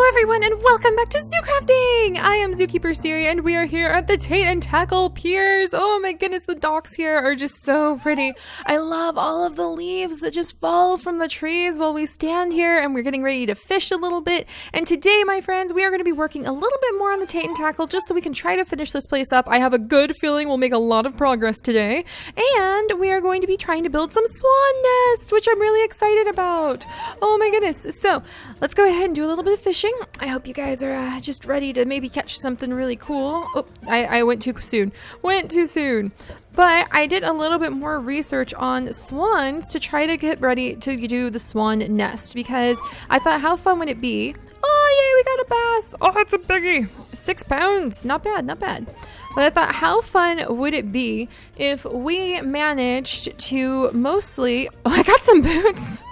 everyone, and welcome back to Zoo Crafting! I am Zookeeper Seri, and we are here at the Tate and Tackle piers. Oh my goodness, the docks here are just so pretty. I love all of the leaves that just fall from the trees while we stand here, and we're getting ready to fish a little bit. And today, my friends, we are going to be working a little bit more on the Tate and Tackle just so we can try to finish this place up. I have a good feeling we'll make a lot of progress today. And we are going to be trying to build some swan nests, which I'm really excited about. Oh my goodness. So, let's go ahead and do a little bit of fishing. I hope you guys are just ready to maybe catch something really cool. Oh, I went too soon. But I did a little bit more research on swans to try to get ready to do the swan nest because I thought, how fun would it be? Oh, yay, we got a bass. Oh, it's a biggie. 6 pounds. Not bad, not bad. But I thought, how fun would it be if we managed to mostly... Oh, I got some boots.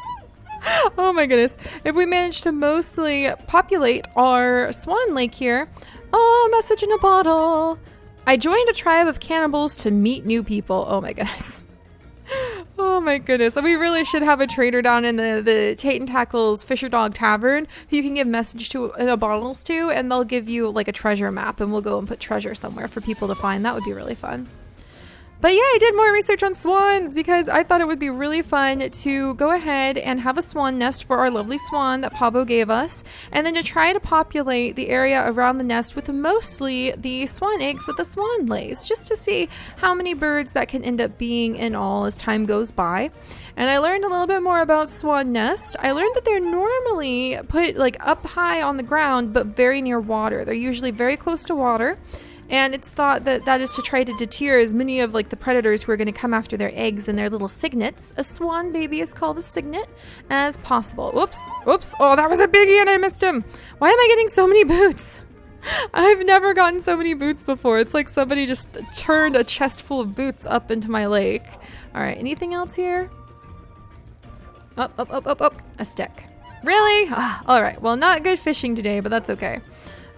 Oh my goodness. If we manage to mostly populate our swan lake here. Oh, message in a bottle. I joined a tribe of cannibals to meet new people. Oh my goodness. Oh my goodness. We really should have a trader down in the Tate and Tackle's Fisher Dog Tavern who you can give message to bottles to, and they'll give you like a treasure map, and we'll go and put treasure somewhere for people to find. That would be really fun. But yeah, I did more research on swans because I thought it would be really fun to go ahead and have a swan nest for our lovely swan that Pablo gave us, and then to try to populate the area around the nest with mostly the swan eggs that the swan lays, just to see how many birds that can end up being in all as time goes by. And I learned a little bit more about swan nests. I learned that they're normally put like up high on the ground, but very near water. They're usually very close to water. And it's thought that that is to try to deter as many of like the predators who are going to come after their eggs and their little cygnets. A swan baby is called a cygnet as possible. Whoops. Oh, that was a biggie and I missed him. Why am I getting so many boots? I've never gotten so many boots before. It's like somebody just turned a chest full of boots up into my lake. All right. Anything else here? Up. A stick. Really? All right. Well, not good fishing today, but that's okay.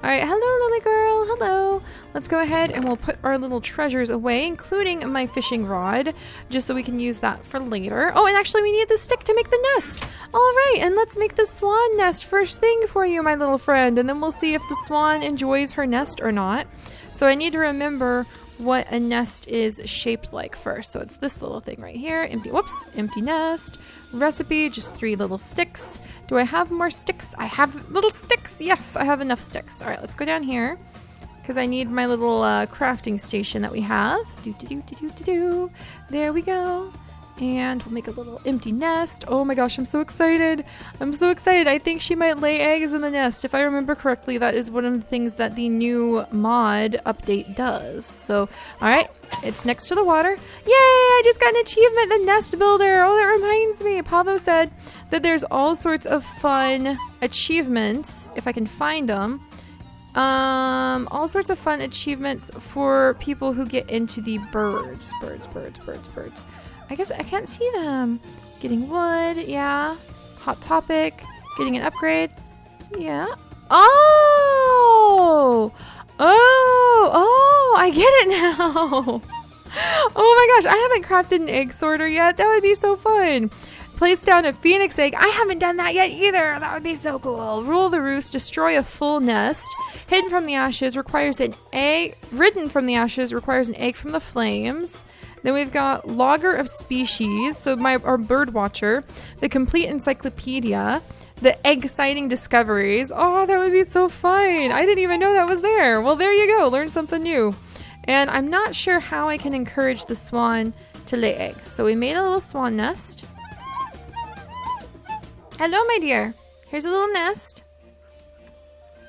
All right, hello, Lily girl. Hello. Let's go ahead and we'll put our little treasures away, including my fishing rod, just so we can use that for later. Oh, and actually we need the stick to make the nest. All right, and let's make the swan nest first thing for you, my little friend, and then we'll see if the swan enjoys her nest or not. So I need to remember what a nest is shaped like first. So it's this little thing right here. Empty nest. Recipe, just 3 little sticks. Do I have more sticks? I have little sticks. Yes, I have enough sticks. All right, let's go down here because I need my little crafting station that we have. There we go. And we'll make a little empty nest. Oh my gosh, I'm so excited. I think she might lay eggs in the nest. If I remember correctly, that is one of the things that the new mod update does. So, all right, it's next to the water. Yay, I just got an achievement, the nest builder. Oh, that reminds me. Pablo said that there's all sorts of fun achievements, if I can find them. All sorts of fun achievements for people who get into the birds. I guess I can't see them. Getting wood, yeah. Hot topic. Getting an upgrade, yeah. Oh, I get it now. Oh my gosh, I haven't crafted an egg sorter yet. That would be so fun. Place down a phoenix egg. I haven't done that yet either. That would be so cool. Rule the roost. Destroy a full nest. Hidden from the ashes requires an egg. Ridden from the ashes requires an egg from the flames. Then we've got Logger of Species, so our bird watcher, the complete encyclopedia, the egg sighting discoveries. Oh, that would be so fun. I didn't even know that was there. Well, there you go. Learn something new. And I'm not sure how I can encourage the swan to lay eggs. So we made a little swan nest. Hello, my dear. Here's a little nest.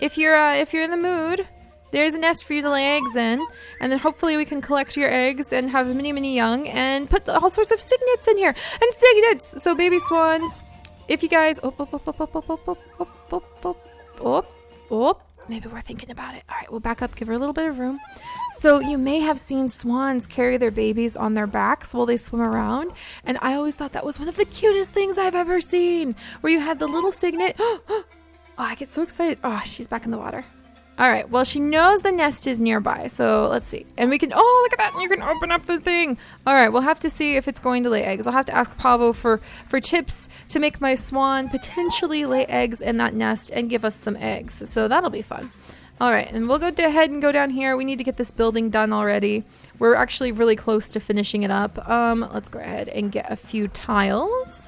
If you're in the mood, there's a nest for you to lay eggs in, and then hopefully we can collect your eggs and have many young and put all sorts of cygnets in here. And cygnets! So baby swans, if you guys... Maybe we're thinking about it. All right, we'll back up, give her a little bit of room. So you may have seen swans carry their babies on their backs while they swim around, and I always thought that was one of the cutest things I've ever seen, where you have the little cygnet... Oh, I get so excited. Oh, she's back in the water. All right, well, she knows the nest is nearby, so let's see. And we can, oh, look at that, and you can open up the thing. All right, we'll have to see if it's going to lay eggs. I'll have to ask Pavo for tips to make my swan potentially lay eggs in that nest and give us some eggs. So that'll be fun. All right, and we'll go ahead and go down here. We need to get this building done already. We're actually really close to finishing it up. Let's go ahead and get a few tiles.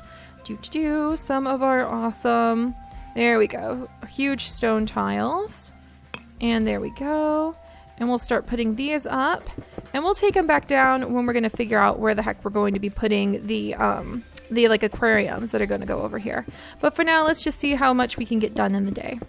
Some of our awesome, there we go, huge stone tiles. And there we go. And we'll start putting these up. And we'll take them back down when we're going to figure out where the heck we're going to be putting the like aquariums that are going to go over here. But for now, let's just see how much we can get done in the day.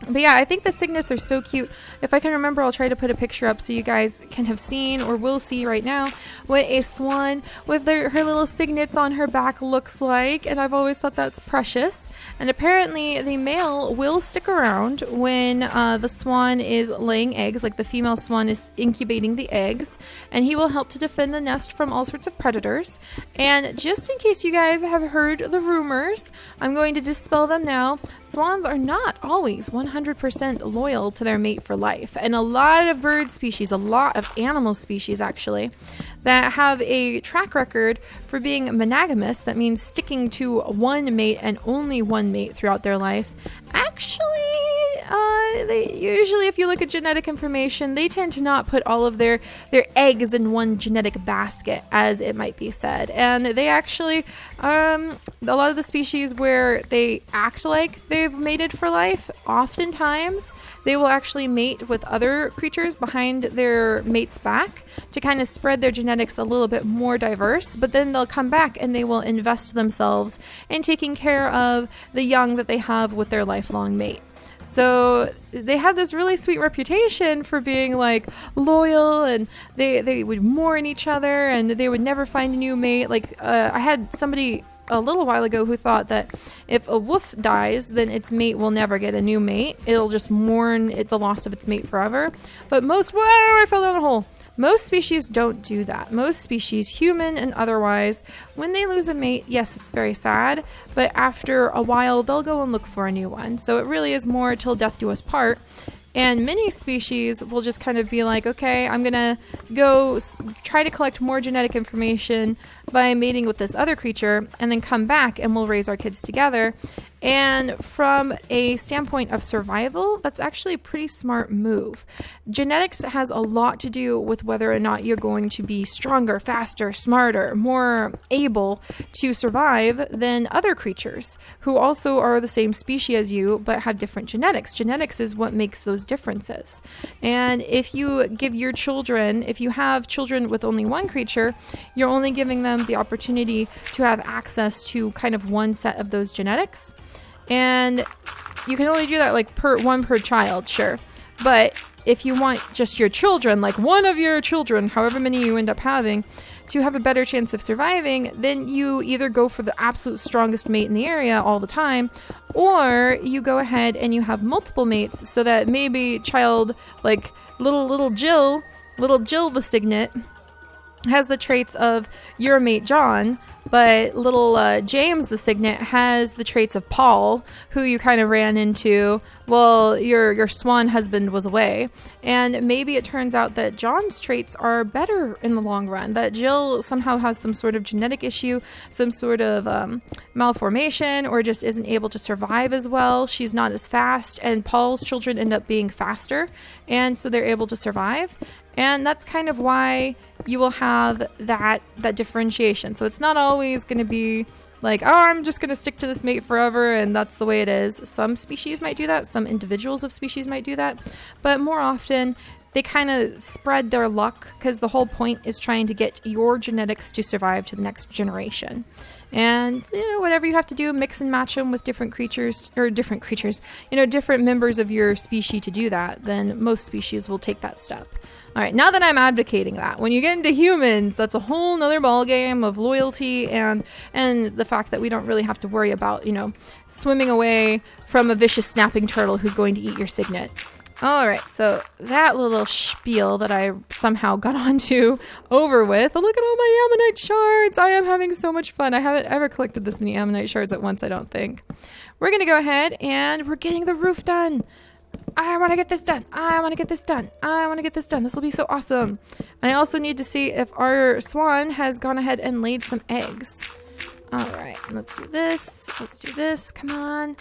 But yeah, I think the cygnets are so cute. If I can remember, I'll try to put a picture up so you guys can have seen or will see right now what a swan with her little cygnets on her back looks like. And I've always thought that's precious. And apparently the male will stick around when the swan is laying eggs, like the female swan is incubating the eggs, and he will help to defend the nest from all sorts of predators. And just in case you guys have heard the rumors, I'm going to dispel them now. Swans are not always 100% loyal to their mate for life. And a lot of bird species, a lot of animal species actually, that have a track record for being monogamous, that means sticking to one mate and only one mate throughout their life, actually, they usually, if you look at genetic information, they tend to not put all of their eggs in one genetic basket, as it might be said. And they actually, a lot of the species where they act like they've mated for life, oftentimes they will actually mate with other creatures behind their mate's back to kind of spread their genetics a little bit more diverse, but then they'll come back and they will invest themselves in taking care of the young that they have with their lifelong mate. So they have this really sweet reputation for being like loyal, and they would mourn each other and they would never find a new mate. Like I had somebody a little while ago who thought that if a wolf dies, then its mate will never get a new mate. It'll just mourn the loss of its mate forever. But whoa, I fell down a hole. Most species don't do that. Most species, human and otherwise, when they lose a mate, yes, it's very sad, but after a while, they'll go and look for a new one. So it really is more till death do us part. And many species will just kind of be like, okay, I'm going to go try to collect more genetic information by mating with this other creature and then come back and we'll raise our kids together. And from a standpoint of survival, that's actually a pretty smart move. Genetics has a lot to do with whether or not you're going to be stronger, faster, smarter, more able to survive than other creatures who also are the same species as you but have different genetics. Genetics is what makes those differences. And if you give your children, if you have children with only one creature, you're only giving them the opportunity to have access to kind of one set of those genetics. And you can only do that like per child, sure. But if you want just your children, like one of your children, however many you end up having, to have a better chance of surviving, then you either go for the absolute strongest mate in the area all the time, or you go ahead and you have multiple mates so that maybe child like little Jill the cygnet has the traits of your mate John, but little James the cygnet has the traits of Paul, who you kind of ran into while your swan husband was away. And maybe it turns out that John's traits are better in the long run, that Jill somehow has some sort of genetic issue, some sort of malformation, or just isn't able to survive as well. She's not as fast, and Paul's children end up being faster, and so they're able to survive. And that's kind of why you will have that differentiation. So it's not always going to be like, oh, I'm just going to stick to this mate forever and that's the way it is. Some species might do that. Some individuals of species might do that. But more often, they kind of spread their luck because the whole point is trying to get your genetics to survive to the next generation. And, whatever you have to do, mix and match them with different members of your species to do that, then most species will take that step. All right, now that I'm advocating that, when you get into humans, that's a whole nother ballgame of loyalty and the fact that we don't really have to worry about, swimming away from a vicious snapping turtle who's going to eat your cygnet. All right, so that little spiel that I somehow got onto over with. Look at all my ammonite shards. I am having so much fun. I haven't ever collected this many ammonite shards at once, I don't think. We're going to go ahead and we're getting the roof done. I want to get this done. I want to get this done. I want to get this done. This will be so awesome. And I also need to see if our swan has gone ahead and laid some eggs. All right, let's do this. Let's do this. Come on.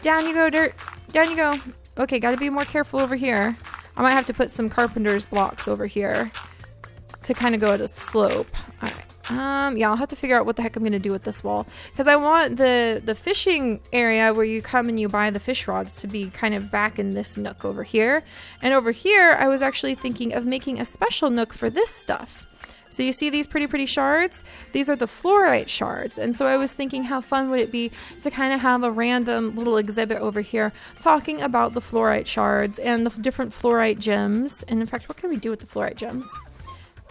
Down you go, dirt. Down you go. Okay, got to be more careful over here. I might have to put some carpenter's blocks over here to kind of go at a slope. All right. Yeah, I'll have to figure out what the heck I'm going to do with this wall. Because I want the fishing area where you come and you buy the fish rods to be kind of back in this nook over here. And over here, I was actually thinking of making a special nook for this stuff. So you see these pretty shards? These are the fluorite shards. And so I was thinking how fun would it be to kind of have a random little exhibit over here talking about the fluorite shards and the different fluorite gems. And in fact, what can we do with the fluorite gems?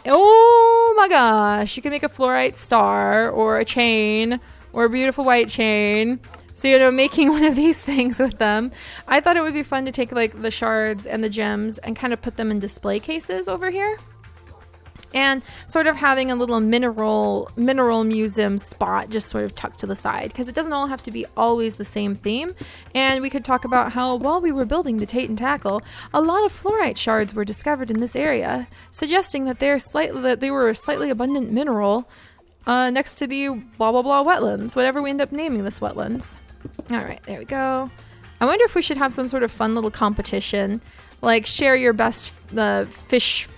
Oh my gosh, you can make a fluorite star or a chain or a beautiful white chain. So, you know, making one of these things with them. I thought it would be fun to take like the shards and the gems and kind of put them in display cases over here. And sort of having a little mineral museum spot just sort of tucked to the side, because it doesn't all have to be always the same theme. And we could talk about how while we were building the Tate and Tackle, a lot of fluorite shards were discovered in this area, suggesting that they were a slightly abundant mineral next to the blah blah blah wetlands, whatever we end up naming this wetlands. All right, there we go. I wonder if we should have some sort of fun little competition, like share your best fish,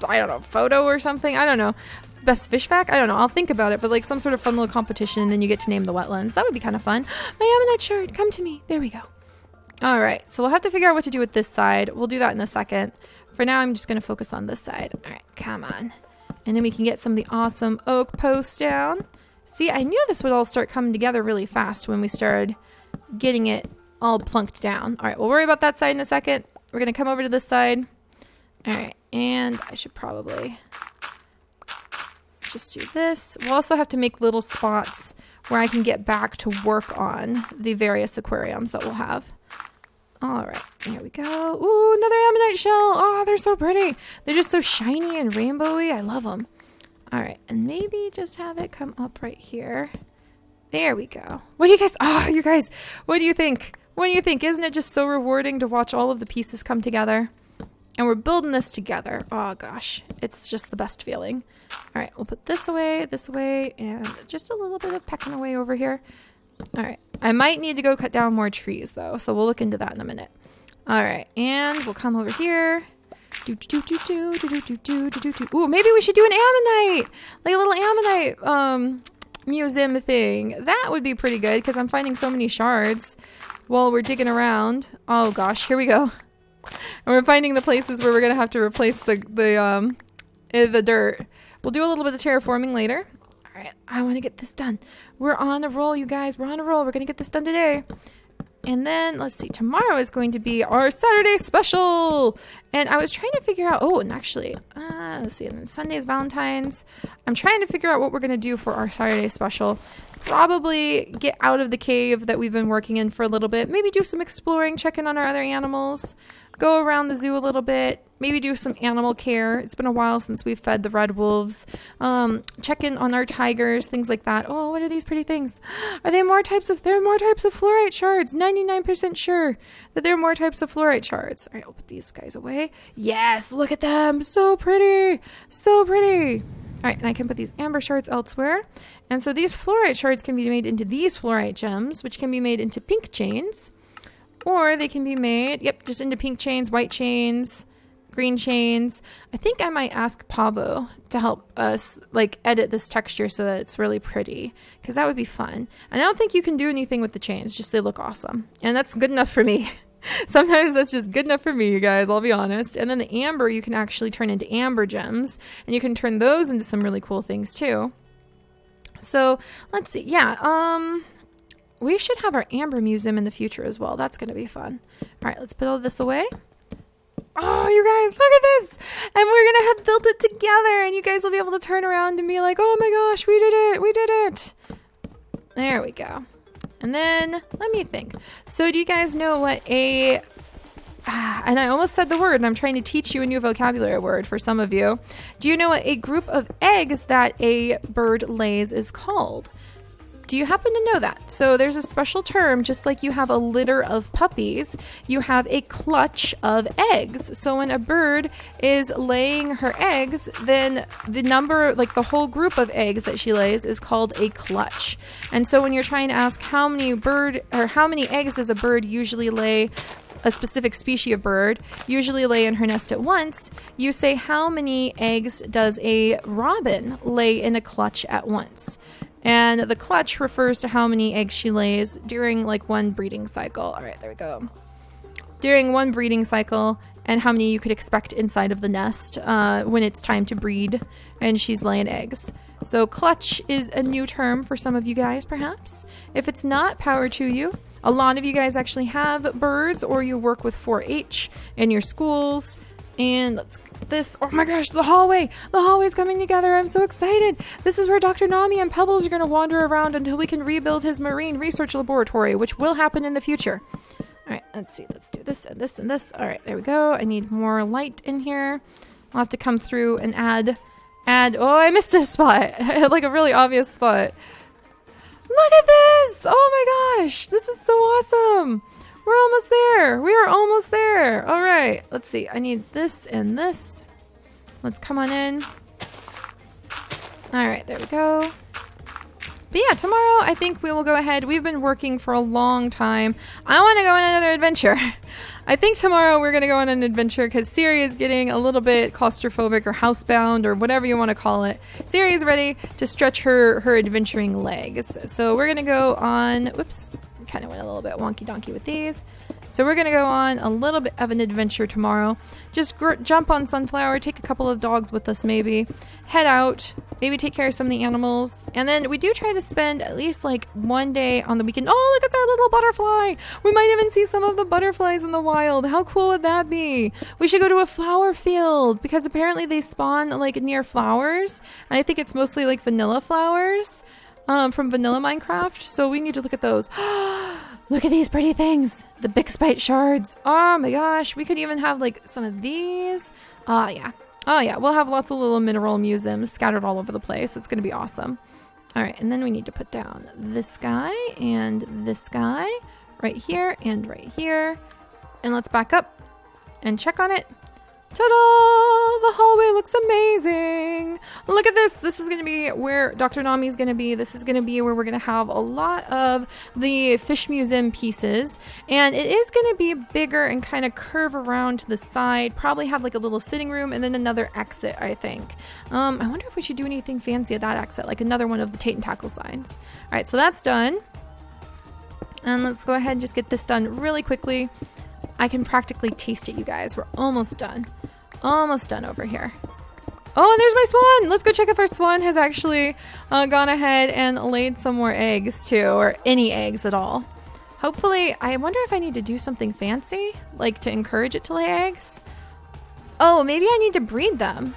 I don't know, photo or something. I don't know. Best fish fact? I don't know. I'll think about it, but like some sort of fun little competition, and then you get to name the wetlands. That would be kind of fun. My ammonite shard, come to me. There we go. All right. So we'll have to figure out what to do with this side. We'll do that in a second. For now, I'm just going to focus on this side. All right. Come on. And then we can get some of the awesome oak posts down. See, I knew this would all start coming together really fast when we started getting it all plunked down. All right. We'll worry about that side in a second. We're going to come over to this side. All right, and I should probably just do this. We'll also have to make little spots where I can get back to work on the various aquariums that we'll have. All right, there we go. Ooh, another ammonite shell. Oh, they're so pretty. They're just so shiny and rainbowy. I love them. All right, and maybe just have it come up right here. There we go. What do you guys, you guys, what do you think? What do you think? Isn't it just so rewarding to watch all of the pieces come together? And we're building this together. Oh gosh, it's just the best feeling. All right, we'll put this away, and just a little bit of pecking away over here. All right, I might need to go cut down more trees though, so we'll look into that in a minute. All right, and we'll come over here. Ooh, maybe we should do an ammonite, like a little ammonite museum thing. That would be pretty good because I'm finding so many shards while we're digging around. Oh gosh, here we go. And we're finding the places where we're going to have to replace the dirt. We'll do a little bit of terraforming later. All right, I want to get this done. We're on a roll, you guys. We're on a roll. We're going to get this done today. And then, let's see, tomorrow is going to be our Saturday special. And I was trying to figure out, and actually, let's see, and then Sunday is Valentine's. I'm trying to figure out what we're going to do for our Saturday special. Probably get out of the cave that we've been working in for a little bit. Maybe do some exploring, check in on our other animals. Go around the zoo a little bit. Maybe do some animal care. It's been a while since we've fed the red wolves. Check in on our tigers, things like that. Oh, what are these pretty things? Are they more types of... There are more types of fluorite shards. 99% sure that there are more types of fluorite shards. All right, I'll put these guys away. Yes, look at them. So pretty. So pretty. All right, and I can put these amber shards elsewhere. And so these fluorite shards can be made into these fluorite gems, which can be made into pink chains. Or they can be made, just into pink chains, white chains, green chains. I think I might ask Pavo to help us like edit this texture so that it's really pretty, because that would be fun. And I don't think you can do anything with the chains, just they look awesome. And that's good enough for me. Sometimes that's just good enough for me, you guys, I'll be honest. And then the amber you can actually turn into amber gems, and you can turn those into some really cool things too. So let's see. We should have our amber museum in the future as well. That's going to be fun. All right, let's put all this away. Oh, you guys, look at this. And we're going to have built it together. And you guys will be able to turn around and be like, oh my gosh, we did it. We did it. There we go. And then let me think. So do you guys know what and I almost said the word, and I'm trying to teach you a new vocabulary word for some of you. Do you know what a group of eggs that a bird lays is called? Do you happen to know that? So there's a special term, just like you have a litter of puppies, you have a clutch of eggs. So when a bird is laying her eggs, then the number, like the whole group of eggs that she lays is called a clutch. And so when you're trying to ask how many eggs does a bird usually lay, a specific species of bird usually lay in her nest at once, you say how many eggs does a robin lay in a clutch at once? And the clutch refers to how many eggs she lays during like one breeding cycle. All right, there we go. During one breeding cycle, and how many you could expect inside of the nest when it's time to breed and she's laying eggs. So clutch is a new term for some of you guys, perhaps. If it's not, power to you. A lot of you guys actually have birds, or you work with 4-H in your schools. And let's get this. Oh my gosh, the hallway. The hallway's coming together. I'm so excited. This is where Dr. Nami and Pebbles are going to wander around until we can rebuild his marine research laboratory, which will happen in the future. All right, let's see. Let's do this and this and this. All right, there we go. I need more light in here. I'll have to come through and add. Oh, I missed a spot. Like a really obvious spot. Look at this. Oh my gosh. This is so awesome. We're almost there. We are almost there. All right. Let's see. I need this and this. Let's come on in. All right. There we go. But yeah, tomorrow I think we will go ahead. We've been working for a long time. I want to go on another adventure. I think tomorrow we're going to go on an adventure because Seri is getting a little bit claustrophobic or housebound or whatever you want to call it. Seri is ready to stretch her adventuring legs. So we're going to go on, whoops, kind of went a little bit wonky donkey with these. So we're going to go on a little bit of an adventure tomorrow. Just jump on Sunflower, take a couple of dogs with us maybe, head out, maybe take care of some of the animals. And then we do try to spend at least like one day on the weekend. Oh, look, it's our little butterfly. We might even see some of the butterflies in the wild. How cool would that be? We should go to a flower field because apparently they spawn like near flowers. And I think it's mostly like vanilla flowers from Vanilla Minecraft. So we need to look at those. Look at these pretty things. The big spite shards. Oh my gosh. We could even have like some of these. Oh yeah. We'll have lots of little mineral museums scattered all over the place. It's going to be awesome. All right. And then we need to put down this guy and this guy right here and right here. And let's back up and check on it. Ta-da! The hallway looks amazing. Look at this. This is going to be where Dr. Nami is going to be. This is going to be where we're going to have a lot of the fish museum pieces. And it is going to be bigger and kind of curve around to the side. Probably have like a little sitting room and then another exit, I think. I wonder if we should do anything fancy at that exit, like another one of the Tate and Tackle signs. All right, so that's done. And let's go ahead and just get this done really quickly. I can practically taste it, you guys. We're almost done. Almost done over here. Oh, and there's my swan. Let's go check if our swan has actually gone ahead and laid some more eggs too, or any eggs at all. Hopefully, I wonder if I need to do something fancy, like to encourage it to lay eggs. Oh, maybe I need to breed them.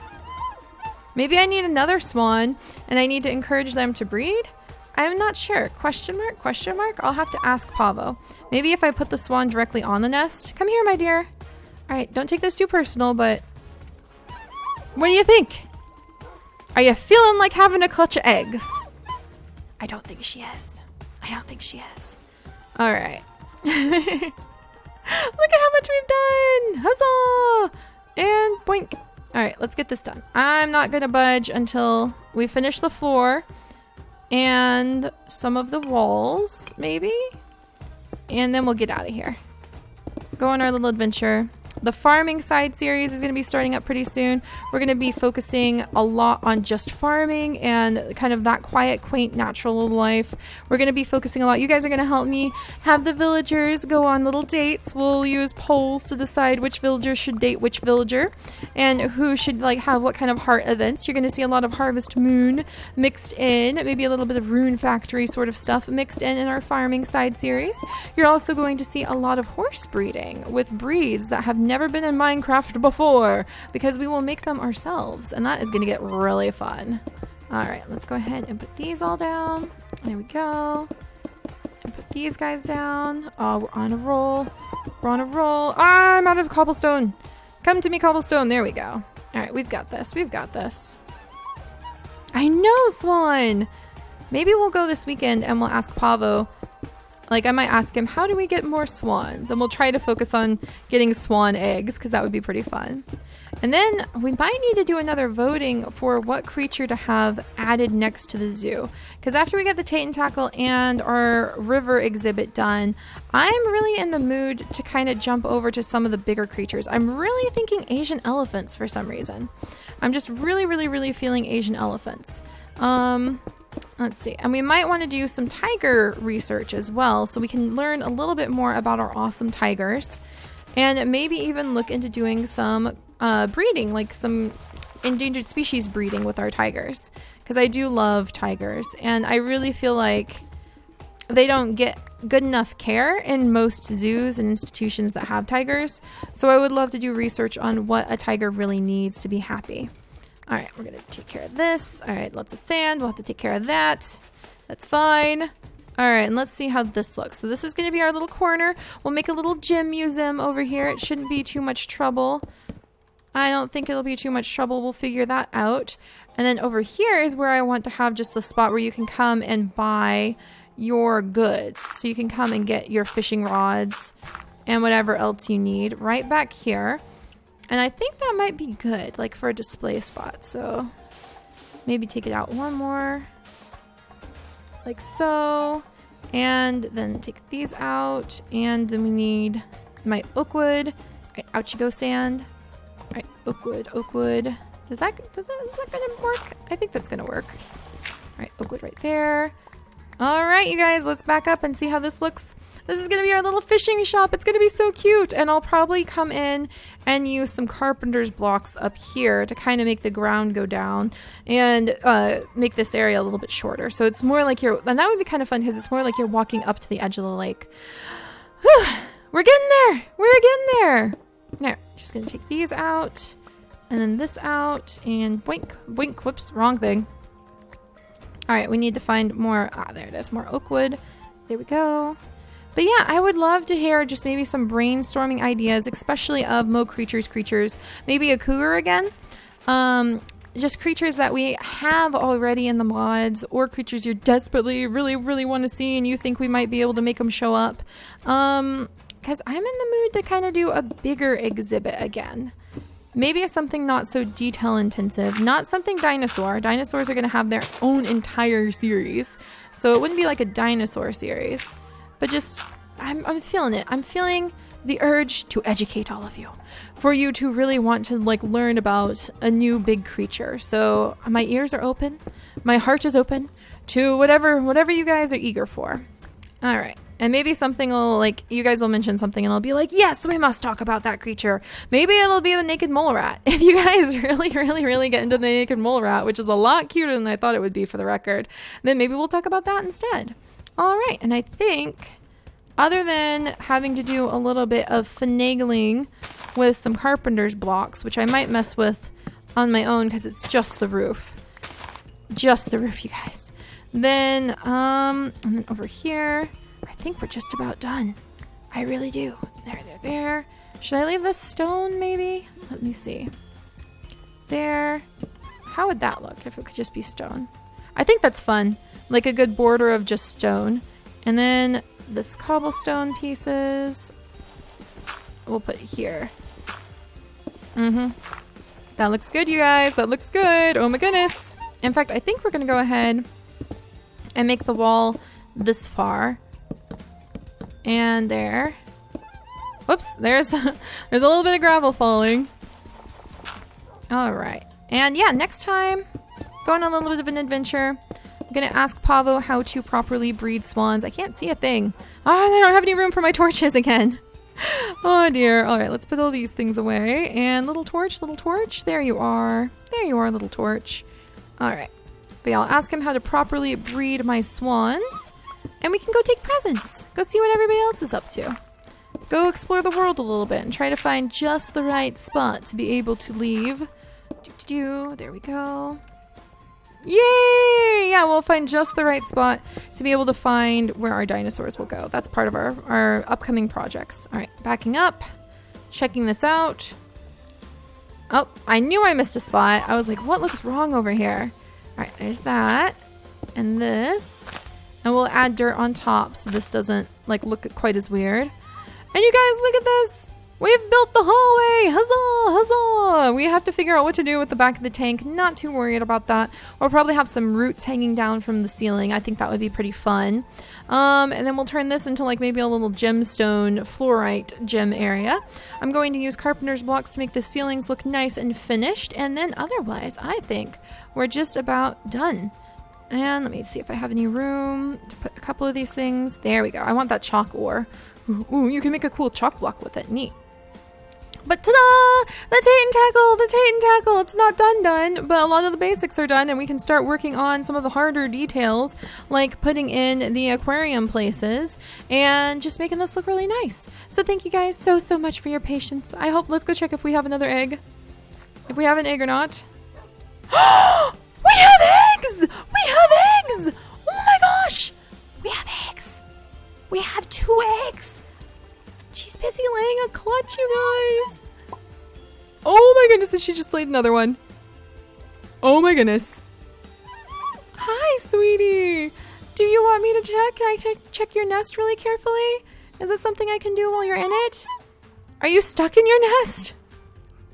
Maybe I need another swan and I need to encourage them to breed. I'm not sure. Question mark? Question mark? I'll have to ask Pavo. Maybe if I put the swan directly on the nest. Come here, my dear. All right, don't take this too personal, but what do you think? Are you feeling like having a clutch of eggs? I don't think she is. I don't think she is. All right. Look at how much we've done. Huzzah! And boink. All right, let's get this done. I'm not going to budge until we finish the floor and some of the walls, maybe. And then we'll get out of here. Go on our little adventure. The farming side series is going to be starting up pretty soon. We're going to be focusing a lot on just farming and kind of that quiet, quaint, natural life. We're going to be focusing a lot. You guys are going to help me have the villagers go on little dates. We'll use polls to decide which villager should date which villager and who should like have what kind of heart events. You're going to see a lot of Harvest Moon mixed in, maybe a little bit of Rune Factory sort of stuff mixed in our farming side series. You're also going to see a lot of horse breeding with breeds that have never been in Minecraft before because we will make them ourselves and that is going to get really fun. All right, let's go ahead and put these all down. There we go. And put these guys down. Oh, we're on a roll. We're on a roll. Ah, I'm out of cobblestone. Come to me, cobblestone. There we go. All right, we've got this. We've got this. I know, Swan. Maybe we'll go this weekend and we'll ask Pavo, like I might ask him, how do we get more swans? And we'll try to focus on getting swan eggs because that would be pretty fun. And then we might need to do another voting for what creature to have added next to the zoo. Because after we get the Tate and Tackle and our river exhibit done, I'm really in the mood to kind of jump over to some of the bigger creatures. I'm really thinking Asian elephants for some reason. I'm just really feeling Asian elephants. Let's see. And we might want to do some tiger research as well, so we can learn a little bit more about our awesome tigers. And maybe even look into doing some breeding, like some endangered species breeding with our tigers. Because I do love tigers, and I really feel like they don't get good enough care in most zoos and institutions that have tigers. So I would love to do research on what a tiger really needs to be happy. All right, we're gonna take care of this. All right, lots of sand. We'll have to take care of that. That's fine. All right, and let's see how this looks. So this is gonna be our little corner. We'll make a little gym museum over here. It shouldn't be too much trouble. I don't think it'll be too much trouble. We'll figure that out. And then over here is where I want to have just the spot where you can come and buy your goods. So you can come and get your fishing rods and whatever else you need right back here. And I think that might be good, like for a display spot. So maybe take it out one more, like so. And then take these out. And then we need my oak wood. Right, out you go, sand. All right, oak wood. Is that gonna work? I think that's gonna work. All right, oak wood right there. All right, you guys, let's back up and see how this looks. This is gonna be our little fishing shop. It's gonna be so cute. And I'll probably come in and use some carpenter's blocks up here to kind of make the ground go down and make this area a little bit shorter. So it's more like and that would be kind of fun because it's more like you're walking up to the edge of the lake. Whew, we're getting there. We're getting there. Now, just gonna take these out and then this out and boink, boink, whoops, wrong thing. All right, we need to find more, there it is, more oak wood. There we go. But yeah, I would love to hear just maybe some brainstorming ideas, especially of Mo creatures, maybe a cougar again. Just creatures that we have already in the mods, or creatures you desperately, really want to see and you think we might be able to make them show up. Because I'm in the mood to kind of do a bigger exhibit again. Maybe something not so detail intensive, not something dinosaur. Dinosaurs are going to have their own entire series. So it wouldn't be like a dinosaur series. But just, I'm feeling it. I'm feeling the urge to educate all of you. For you to really want to like learn about a new big creature. So my ears are open. My heart is open to whatever you guys are eager for. All right. And maybe something will, like, you guys will mention something and I'll be like, yes, we must talk about that creature. Maybe it'll be the naked mole rat. If you guys really get into the naked mole rat, which is a lot cuter than I thought it would be for the record, then maybe we'll talk about that instead. All right. And I think, other than having to do a little bit of finagling with some carpenter's blocks, which I might mess with on my own because it's just the roof. Just the roof, you guys. Then, and then over here, I think we're just about done. I really do. There. Should I leave this stone, maybe? Let me see. There. How would that look if it could just be stone? I think that's fun. Like a good border of just stone. And then this cobblestone pieces, we'll put here. That looks good, you guys. That looks good. Oh my goodness. In fact, I think we're going to go ahead and make the wall this far. And there. Whoops, there's a little bit of gravel falling. All right. And yeah, next time, going on a little bit of an adventure. I'm going to ask Pavo how to properly breed swans. I can't see a thing. I don't have any room for my torches again. Oh dear. All right, let's put all these things away. And little torch. There you are. Little torch. All right. But yeah, I'll ask him how to properly breed my swans. And we can go take presents. Go see what everybody else is up to. Go explore the world a little bit and try to find just the right spot to be able to leave. There we go. Yay! Yeah, we'll find just the right spot to be able to find where our dinosaurs will go. That's part of our upcoming projects. All right, backing up. Checking this out. Oh, I knew I missed a spot. I was like, what looks wrong over here? All right, there's that. and this. And we'll add dirt on top so this doesn't like look quite as weird. And you guys, look at this. We've built the hallway! Huzzah! Huzzah! We have to figure out what to do with the back of the tank. Not too worried about that. We'll probably have some roots hanging down from the ceiling. I think that would be pretty fun. And then we'll turn this into like maybe a little gemstone fluorite gem area. I'm going to use carpenter's blocks to make the ceilings look nice and finished. And then otherwise, I think we're just about done. And let me see if I have any room to put a couple of these things. There we go. I want that chalk ore. Ooh, you can make a cool chalk block with it. Neat. But ta-da! The Tate and Tackle! The Tate and Tackle! It's not done, but a lot of the basics are done, and we can start working on some of the harder details, like putting in the aquarium places, and just making this look really nice. So thank you guys so much for your patience. I hope, let's go check if we have another egg. If we have an egg or not. We have eggs! We have eggs! Oh my gosh! We have eggs! We have 2 eggs! She's busy laying a clutch, you guys. Oh my goodness, she just laid another one. Oh my goodness. Hi, sweetie. Do you want me to check? Can I check your nest really carefully? Is it something I can do while you're in it? Are you stuck in your nest?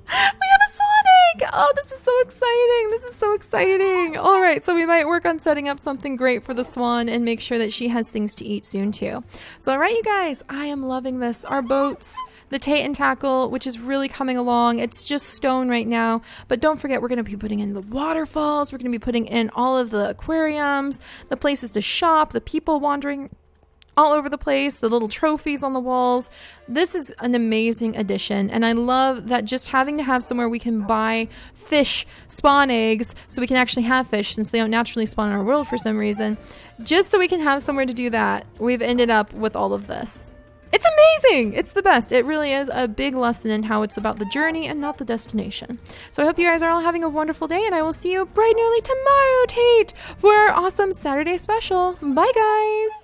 We have a swan egg! Oh, this is so exciting. This is so exciting. All right, so we might work on setting up something great for the swan and make sure that she has things to eat soon too. So all right, you guys, I am loving this. Our boats, the Tate and Tackle, which is really coming along. It's just stone right now, but don't forget we're going to be putting in the waterfalls. We're going to be putting in all of the aquariums, the places to shop, the people wandering all over the place, the little trophies on the walls. This is an amazing addition, and I love that just having to have somewhere we can buy fish spawn eggs so we can actually have fish, since they don't naturally spawn in our world for some reason. Just so we can have somewhere to do that, we've ended up with all of this. It's amazing! It's the best. It really is a big lesson in how it's about the journey and not the destination. So I hope you guys are all having a wonderful day, and I will see you bright and early tomorrow, Tate, for our awesome Saturday special. Bye, guys!